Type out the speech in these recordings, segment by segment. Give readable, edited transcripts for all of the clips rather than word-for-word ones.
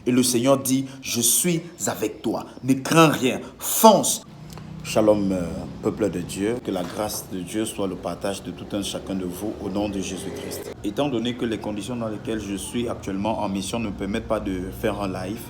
Et le Seigneur dit, je suis avec toi. Ne crains rien, fonce. Shalom, peuple de Dieu. Que la grâce de Dieu soit le partage de tout un chacun de vous au nom de Jésus-Christ. Étant donné que les conditions dans lesquelles je suis actuellement en mission ne me permettent pas de faire un live,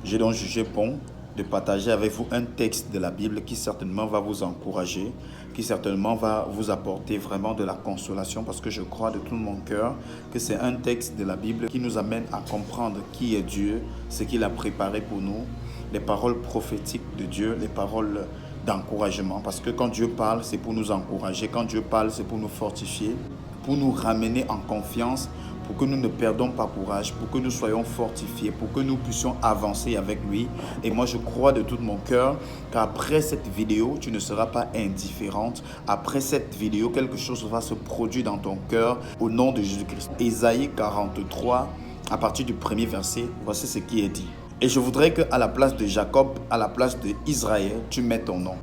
j'ai donc jugé bon de partager avec vous un texte de la Bible qui certainement va vous encourager, qui certainement va vous apporter vraiment de la consolation, parce que je crois de tout mon cœur que c'est un texte de la Bible qui nous amène à comprendre qui est Dieu, ce qu'il a préparé pour nous, les paroles prophétiques de Dieu, les paroles d'encouragement, parce que quand Dieu parle, c'est pour nous encourager, quand Dieu parle, c'est pour nous fortifier, pour nous ramener en confiance, pour que nous ne perdons pas courage, pour que nous soyons fortifiés, pour que nous puissions avancer avec lui. Et moi, je crois de tout mon cœur qu'après cette vidéo, tu ne seras pas indifférente. Après cette vidéo, quelque chose va se produire dans ton cœur au nom de Jésus-Christ. Ésaïe 43, à partir du premier verset, voici ce qui est dit. Et je voudrais qu'à la place de Jacob, à la place d'Israël, tu mettes ton nom.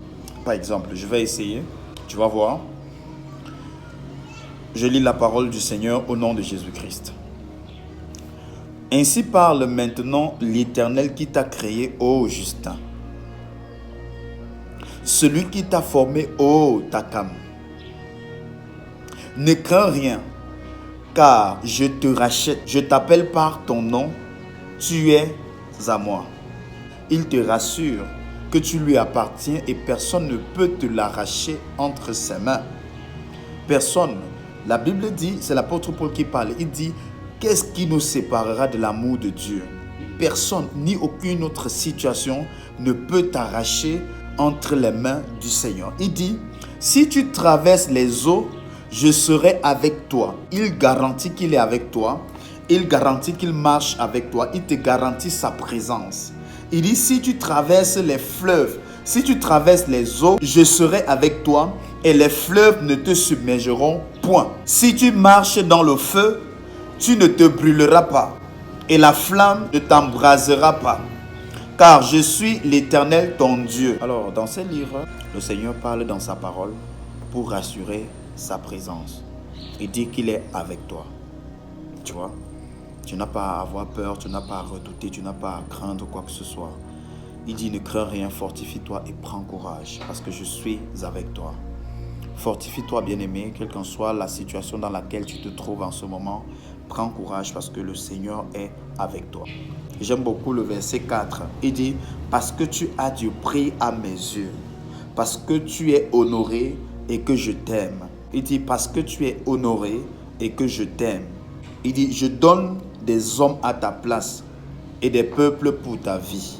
Par exemple, je vais essayer, tu vas voir. Je lis la parole du Seigneur au nom de Jésus-Christ. Ainsi parle maintenant l'Éternel qui t'a créé, ô Justin. Celui qui t'a formé, ô Takam. Ne crains rien, car je te rachète. Je t'appelle par ton nom, tu es à moi. Il te rassure que tu lui appartiens et personne ne peut te l'arracher entre ses mains. Personne. La Bible dit, c'est l'apôtre Paul qui parle, il dit, qu'est-ce qui nous séparera de l'amour de Dieu? Personne, ni aucune autre situation ne peut t'arracher entre les mains du Seigneur. Il dit, si tu traverses les eaux, je serai avec toi. Il garantit qu'il est avec toi. Il garantit qu'il marche avec toi. Il te garantit sa présence. Il dit, si tu traverses les fleuves, si tu traverses les eaux, je serai avec toi et les fleuves ne te submergeront point. Si tu marches dans le feu, tu ne te brûleras pas et la flamme ne t'embrasera pas. Car je suis l'Éternel ton Dieu. Alors, dans ce livre, le Seigneur parle dans sa parole pour rassurer sa présence. Il dit qu'il est avec toi. Tu vois? Tu n'as pas à avoir peur, tu n'as pas à redouter, tu n'as pas à craindre quoi que ce soit. Il dit, ne crains rien, fortifie-toi et prends courage, parce que je suis avec toi. Fortifie-toi, bien-aimé, quelle qu'en soit la situation dans laquelle tu te trouves en ce moment. Prends courage, parce que le Seigneur est avec toi. J'aime beaucoup le verset 4. Il dit, parce que tu as du prix à mes yeux, parce que tu es honoré et que je t'aime. Il dit, parce que tu es honoré et que je t'aime. Il dit, je donne des hommes à ta place et des peuples pour ta vie.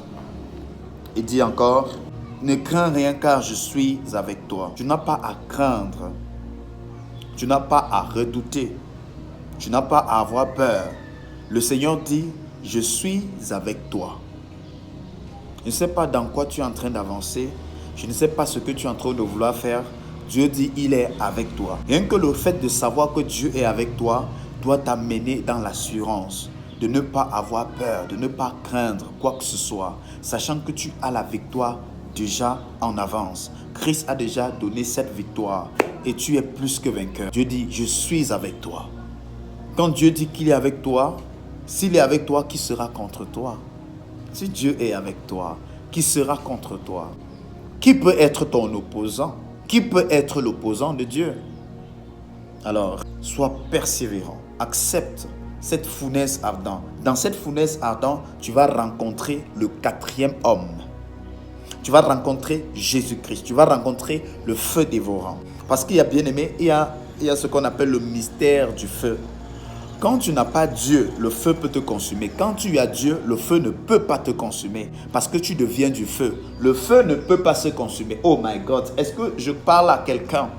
Il dit encore, ne crains rien car je suis avec toi. Tu n'as pas à craindre. Tu n'as pas à redouter. Tu n'as pas à avoir peur. Le Seigneur dit, je suis avec toi. Je ne sais pas dans quoi tu es en train d'avancer. Je ne sais pas ce que tu es en train de vouloir faire. Dieu dit, il est avec toi. Rien que le fait de savoir que Dieu est avec toi doit t'amener dans l'assurance de ne pas avoir peur, de ne pas craindre quoi que ce soit, sachant que tu as la victoire déjà en avance. Christ a déjà donné cette victoire et tu es plus que vainqueur. Dieu dit, je suis avec toi. Quand Dieu dit qu'il est avec toi, s'il est avec toi, qui sera contre toi? Si Dieu est avec toi, qui sera contre toi? Qui peut être ton opposant? Qui peut être l'opposant de Dieu? Alors, sois persévérant. Accepte cette fournaise ardente. Dans cette fournaise ardente, tu vas rencontrer le quatrième homme. Tu vas rencontrer Jésus-Christ. Tu vas rencontrer le feu dévorant. Parce qu'il y a, bien aimé, il y a ce qu'on appelle le mystère du feu. Quand tu n'as pas Dieu, le feu peut te consumer. Quand tu as Dieu, le feu ne peut pas te consumer. Parce que tu deviens du feu. Le feu ne peut pas se consumer. Oh my God, est-ce que je parle à quelqu'un?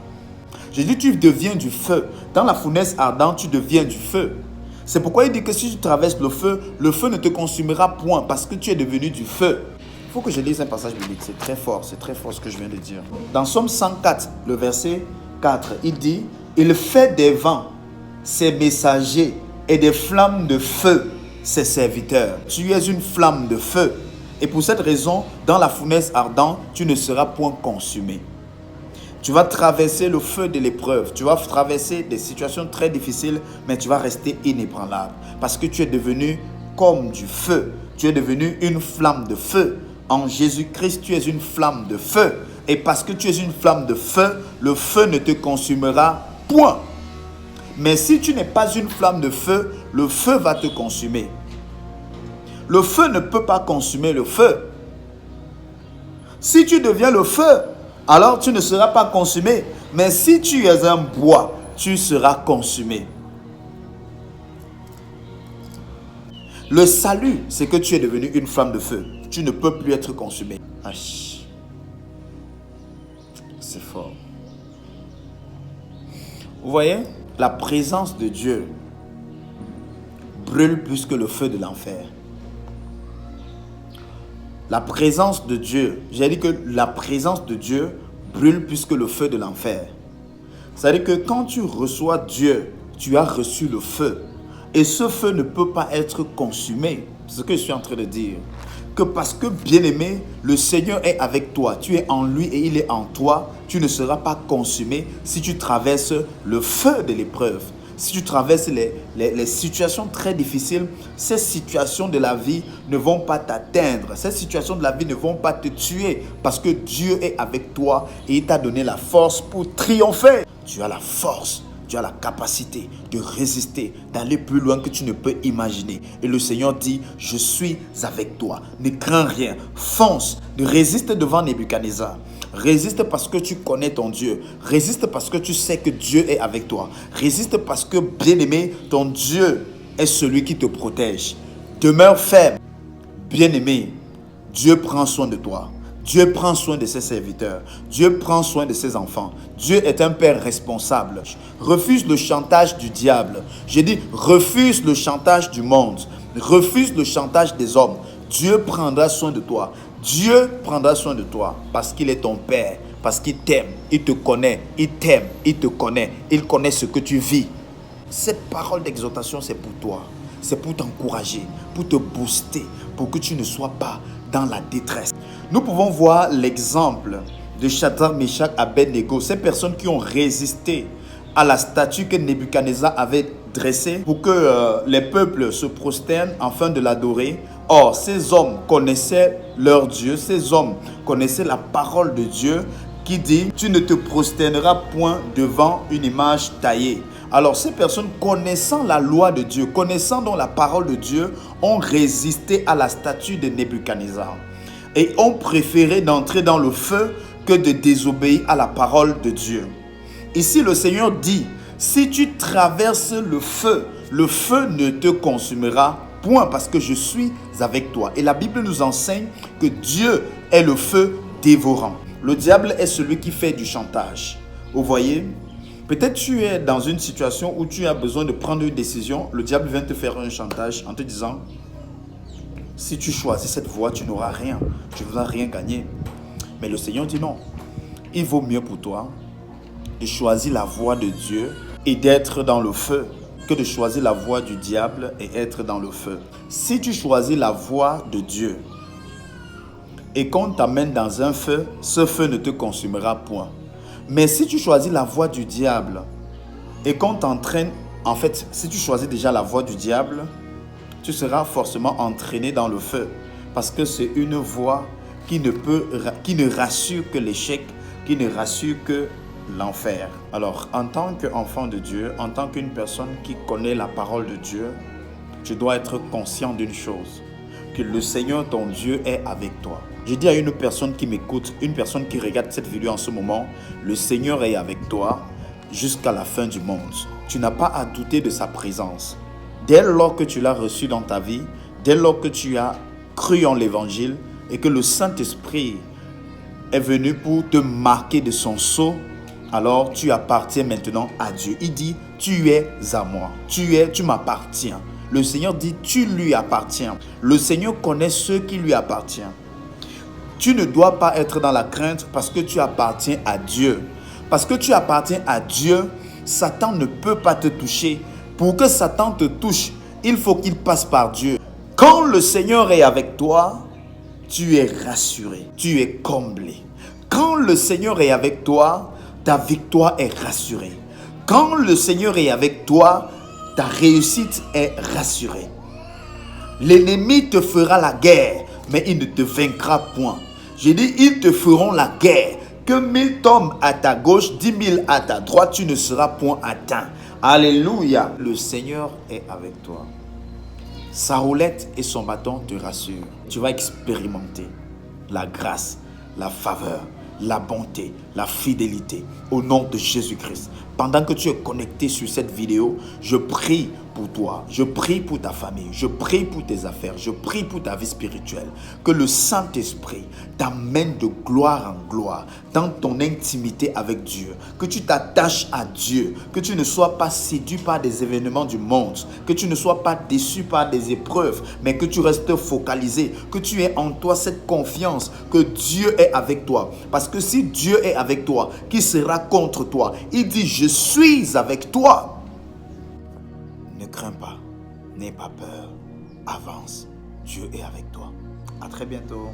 J'ai dit, tu deviens du feu. Dans la fournaise ardente, tu deviens du feu. C'est pourquoi il dit que si tu traverses le feu ne te consumera point parce que tu es devenu du feu. Il faut que je lise un passage biblique. C'est très fort ce que je viens de dire. Dans Somme 104, le verset 4, il dit, il fait des vents ses messagers et des flammes de feu ses serviteurs. Tu es une flamme de feu. Et pour cette raison, dans la fournaise ardente, tu ne seras point consumé. Tu vas traverser le feu de l'épreuve. Tu vas traverser des situations très difficiles, mais tu vas rester inébranlable. Parce que tu es devenu comme du feu. Tu es devenu une flamme de feu. En Jésus-Christ, tu es une flamme de feu. Et parce que tu es une flamme de feu, le feu ne te consumera point. Mais si tu n'es pas une flamme de feu, le feu va te consumer. Le feu ne peut pas consumer le feu. Si tu deviens le feu, alors tu ne seras pas consumé. Mais si tu es un bois, tu seras consumé. Le salut, c'est que tu es devenu une flamme de feu. Tu ne peux plus être consumé. C'est fort. Vous voyez, la présence de Dieu brûle plus que le feu de l'enfer. La présence de Dieu, j'ai dit que la présence de Dieu brûle plus que le feu de l'enfer. C'est-à-dire que quand tu reçois Dieu, tu as reçu le feu. Et ce feu ne peut pas être consumé. C'est ce que je suis en train de dire. Que parce que, bien-aimé, le Seigneur est avec toi. Tu es en lui et il est en toi. Tu ne seras pas consumé si tu traverses le feu de l'épreuve. Si tu traverses les situations très difficiles, ces situations de la vie ne vont pas t'atteindre. Ces situations de la vie ne vont pas te tuer parce que Dieu est avec toi et il t'a donné la force pour triompher. Tu as la force, tu as la capacité de résister, d'aller plus loin que tu ne peux imaginer. Et le Seigneur dit, je suis avec toi. Ne crains rien, fonce, ne résiste devant Nebuchadnezzar. Résiste parce que tu connais ton Dieu. Résiste parce que tu sais que Dieu est avec toi. Résiste parce que, bien-aimé, ton Dieu est celui qui te protège. Demeure ferme. Bien-aimé, Dieu prend soin de toi. Dieu prend soin de ses serviteurs. Dieu prend soin de ses enfants. Dieu est un père responsable. Refuse le chantage du diable. J'ai dit, refuse le chantage du monde. Refuse le chantage des hommes. Dieu prendra soin de toi. Dieu prendra soin de toi parce qu'il est ton Père, parce qu'il t'aime, il te connaît, il t'aime, il te connaît, il connaît ce que tu vis. Cette parole d'exhortation, c'est pour toi, c'est pour t'encourager, pour te booster, pour que tu ne sois pas dans la détresse. Nous pouvons voir l'exemple de Shadrach, Meshach, Abednego, ces personnes qui ont résisté à la statue que Nebuchadnezzar avait dressée pour que les peuples se prosternent afin de l'adorer. Or, ces hommes connaissaient leur Dieu, ces hommes connaissaient la parole de Dieu qui dit « Tu ne te prosterneras point devant une image taillée ». Alors, ces personnes connaissant la loi de Dieu, connaissant donc la parole de Dieu, ont résisté à la statue de Nebuchadnezzar et ont préféré d'entrer dans le feu que de désobéir à la parole de Dieu. Ici, le Seigneur dit, si tu traverses le feu ne te consumera point parce que je suis avec toi. Et la Bible nous enseigne que Dieu est le feu dévorant. Le diable est celui qui fait du chantage. Vous voyez, peut-être tu es dans une situation où tu as besoin de prendre une décision. Le diable vient te faire un chantage en te disant, si tu choisis cette voie, tu n'auras rien. Tu ne vas rien gagner. Mais le Seigneur dit non. Il vaut mieux pour toi de choisir la voie de Dieu et d'être dans le feu que de choisir la voie du diable et être dans le feu. Si tu choisis la voie de Dieu et qu'on t'amène dans un feu, ce feu ne te consumera point. Mais si tu choisis la voie du diable et qu'on t'entraîne, en fait, si tu choisis déjà la voie du diable, tu seras forcément entraîné dans le feu parce que c'est une voie qui ne rassure que l'échec, qui ne rassure que l'enfer. Alors, en tant qu'enfant de Dieu, en tant qu'une personne qui connaît la parole de Dieu, tu dois être conscient d'une chose, que le Seigneur, ton Dieu, est avec toi. Je dis à une personne qui m'écoute, une personne qui regarde cette vidéo en ce moment, le Seigneur est avec toi jusqu'à la fin du monde. Tu n'as pas à douter de sa présence. Dès lors que tu l'as reçu dans ta vie, dès lors que tu as cru en l'évangile et que le Saint-Esprit est venu pour te marquer de son sceau, alors tu appartiens maintenant à Dieu. Il dit, tu es à moi. Tu m'appartiens. Le Seigneur dit, tu lui appartiens. Le Seigneur connaît ceux qui lui appartiennent. Tu ne dois pas être dans la crainte parce que tu appartiens à Dieu. Parce que tu appartiens à Dieu, Satan ne peut pas te toucher. Pour que Satan te touche, il faut qu'il passe par Dieu. Quand le Seigneur est avec toi, tu es rassuré, tu es comblé. Quand le Seigneur est avec toi, ta victoire est rassurée. Quand le Seigneur est avec toi, ta réussite est rassurée. L'ennemi te fera la guerre, mais il ne te vaincra point. J'ai dit, ils te feront la guerre. Que 1000 tombent à ta gauche, 10 000 à ta droite, tu ne seras point atteint. Alléluia. Le Seigneur est avec toi. Sa roulette et son bâton te rassurent. Tu vas expérimenter la grâce, la faveur, la bonté, la fidélité au nom de Jésus-Christ. Pendant que tu es connecté sur cette vidéo, je prie pour toi, je prie pour ta famille, je prie pour tes affaires, je prie pour ta vie spirituelle. Que le Saint-Esprit t'amène de gloire en gloire dans ton intimité avec Dieu. Que tu t'attaches à Dieu, que tu ne sois pas séduit par des événements du monde, que tu ne sois pas déçu par des épreuves, mais que tu restes focalisé, que tu aies en toi cette confiance que Dieu est avec toi. Parce que si Dieu est avec toi, qui sera contre toi? Il dit, je suis avec toi. Ne crains pas, n'aie pas peur, avance. Dieu est avec toi. À très bientôt.